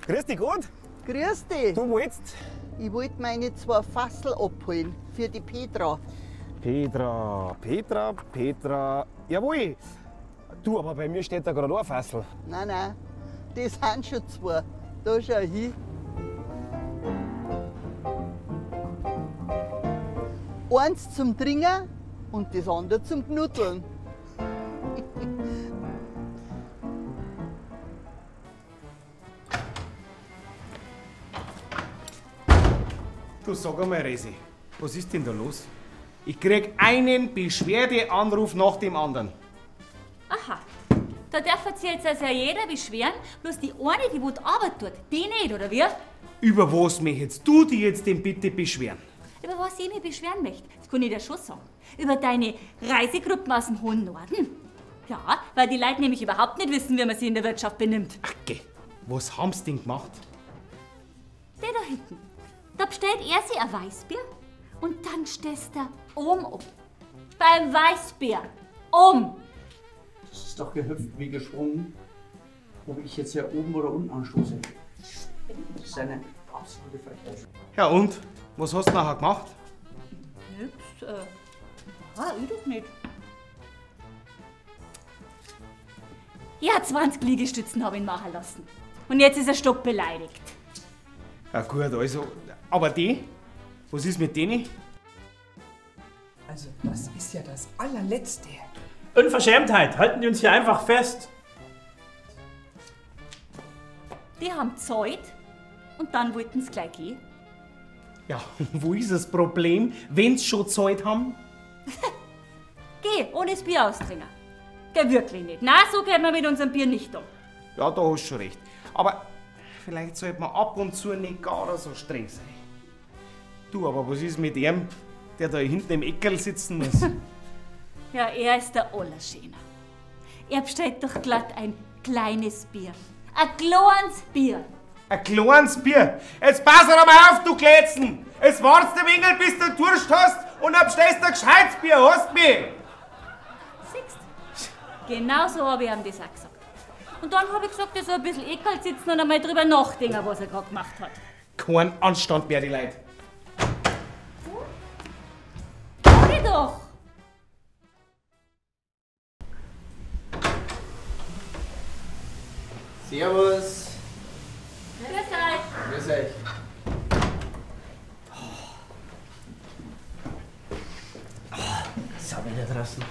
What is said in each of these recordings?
Grüß dich, gut? Grüß dich. Du wolltest? Ich wollte meine 2 Fassel abholen für die Petra. Petra. Jawohl. Du, aber bei mir steht da gerade ein Fassel. Nein, das sind schon 2. Da schau hin. Eins zum Trinken und das andere zum Knuddeln. Du sag einmal, Resi, was ist denn da los? Ich krieg einen Beschwerdeanruf nach dem anderen. Aha, da darf jetzt also jeder beschweren, bloß die eine, die wo die Arbeit tut, die nicht, oder wie? Über was möchtest du dich jetzt denn bitte beschweren? Über was ich mich beschweren möchte, das kann ich dir schon sagen. Über deine Reisegruppen aus dem hohen Norden. Ja, weil die Leute nämlich überhaupt nicht wissen, wie man sich in der Wirtschaft benimmt. Ach geh, was haben's denn gemacht? Der da hinten, da bestellt er sich ein Weißbier und dann stößt er um. Beim Weißbier. Das ist doch gehüpft wie gesprungen, ob ich jetzt hier oben oder unten anstoße. Das ist eine absolute Frechheit. Ja und? Was hast du nachher gemacht? Nix, ich doch nicht. Ja, 20 Liegestützen habe ich ihn machen lassen. Und jetzt ist er stopp beleidigt. Ja gut, also, aber die? Was ist mit denen? Also, das ist ja das allerletzte. Unverschämtheit, halten die uns hier einfach fest. Die haben Zeit und dann wollten sie gleich gehen. Ja, wo ist das Problem, wenn's schon Zeit haben? Geh, ohne das Bier austrinken. Geh wirklich nicht. Na, so geht man mit unserem Bier nicht um. Ja, da hast du schon recht. Aber vielleicht sollte man ab und zu nicht gar so streng sein. Du, aber was ist mit ihm, der da hinten im Eckerl sitzen muss? Ja, er ist der Allerschöner. Er bestellt doch glatt ein kleines Bier. Ein kleines Bier. Ein kleines Bier. Jetzt pass doch mal auf, du Glätzen. Jetzt wartest du ein wenig, bis du Durst hast und dann bestellst du ein gescheites Bier, hast du mich? Siehst du? Genau so habe ich ihm das auch gesagt. Und dann habe ich gesagt, er soll ein bisschen ekalt sitzen und einmal drüber nachdenken, was er gerade gemacht hat. Kein Anstand mehr, die Leute. Geh doch! Servus. Grüß euch! Grüß euch. Sau wieder draußen.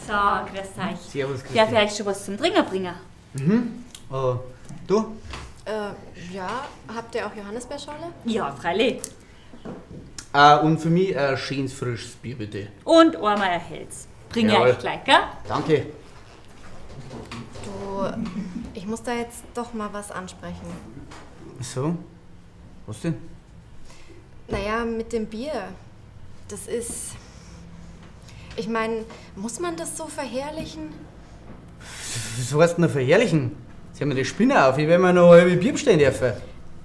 So, grüß euch. Servus, grüß Darf ich dich. euch schon was zum Trinken bringen? Du? Ja, habt ihr auch Johannisbeerschorle? Ja, freilich. Und für mich ein schönes frisches Bier, bitte. Und einmal ein Hels. Bring ich Jawohl. euch gleich, gell? Danke. Du, ich muss da jetzt doch mal was ansprechen. So? Was denn? Naja, mit dem Bier. Das ist... Ich meine, muss man das so verherrlichen? Was heißt denn noch verherrlichen? Sie haben mir die Spinne auf, ich will mir noch ein halbes Bier bestellen dürfen.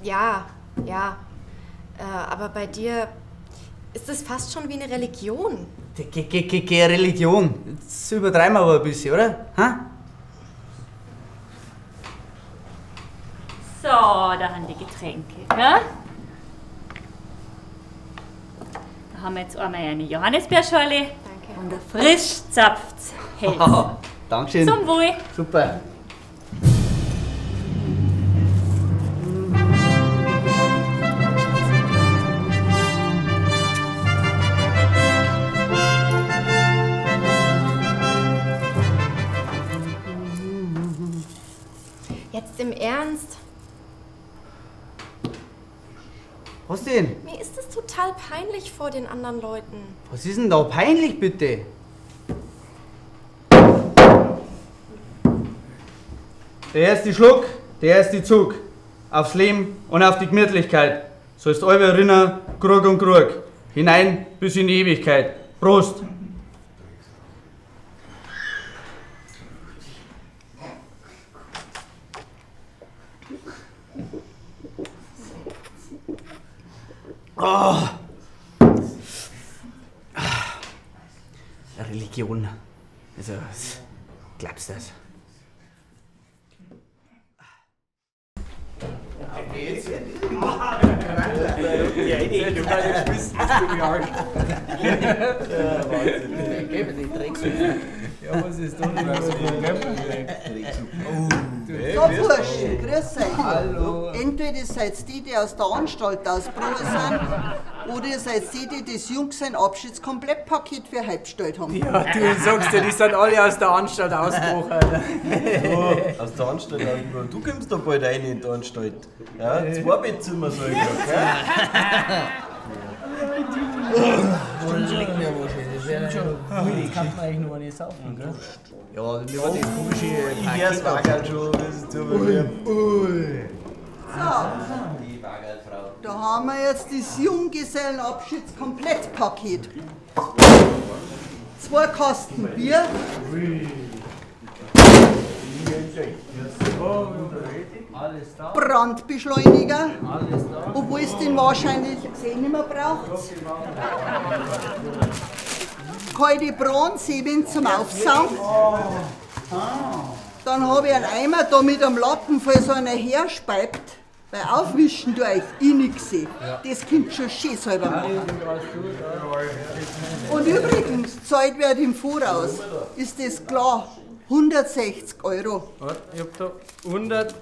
Ja. Aber bei dir ist das fast schon wie eine Religion. Die Religion. Jetzt übertreiben wir aber ein bisschen, oder? Ha? So, da haben die Getränke, gell? Da haben wir jetzt einmal eine Johannisbeerschorle Danke. und ein frisch zapftes Hels. Dankeschön. Zum Wohl! Super. Jetzt im Ernst? Was denn? Mir ist das total peinlich vor den anderen Leuten. Was ist denn da peinlich, bitte? Der erste Schluck, der erste Zug. Aufs Leben und auf die Gemütlichkeit. Sollst alle erinnern, Krug und Krug. Hinein bis in die Ewigkeit. Prost! Oh. Religion. Also, Glaubst du das? Ja, was ist da denn? So, Burschen, grüß euch. Hallo. Entweder seid ihr die aus der Anstalt ausgebrochen sind, oder ihr seid die das Jungs sein Abschiedskomplettpaket für heute bestellt haben. Ja, du sagst ja, die sind alle aus der Anstalt ausgebrochen. Aus der Anstalt ausgebrochen. Du kommst da bald rein in die Anstalt. Ja, 2 Bettzimmer soll ich sagen, gell? Das schmeckt mir wahrscheinlich. Das wäre schon müde. Kann man eigentlich noch nicht saufen, gell? Ja, mir war das komische Ich hör's Wagel schon, das ist zu berühren. Da haben wir jetzt das Junggesellenabschiedskomplettpaket. 2 Kasten Bier. Brandbeschleuniger, obwohl es den wahrscheinlich nicht mehr braucht. Kalte Bronzeben zum Aufsaugen. Dann habe ich einen Eimer da mit einem Lappen, falls einer herspeibt. Weil aufwischen tue ich nichts. Das kommt schon schön selber machen. Und übrigens, zahlt wird im Voraus. Ist das klar? 160 Euro. Ich hab da 100.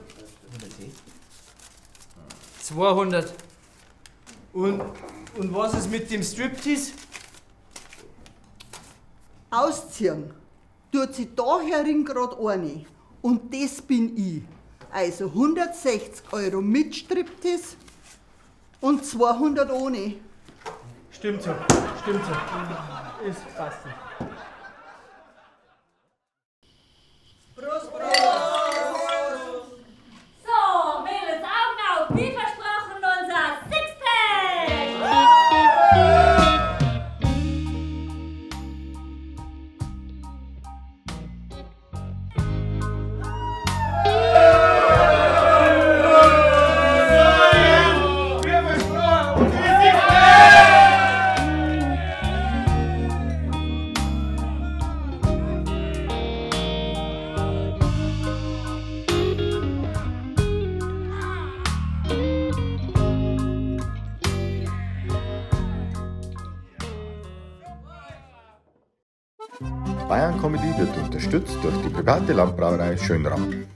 200. Und was ist mit dem Striptease? Ausziehen tut sie da herin gerade eine. Und das bin ich. Also 160 Euro mit Striptease und 200 ohne. Stimmt so. Ist passt. Prost, Prost! So, Mädels, Augen auf, wie versprochen unser Sixpack! Bayern Comedy wird unterstützt durch die private Landbrauerei Schönramm.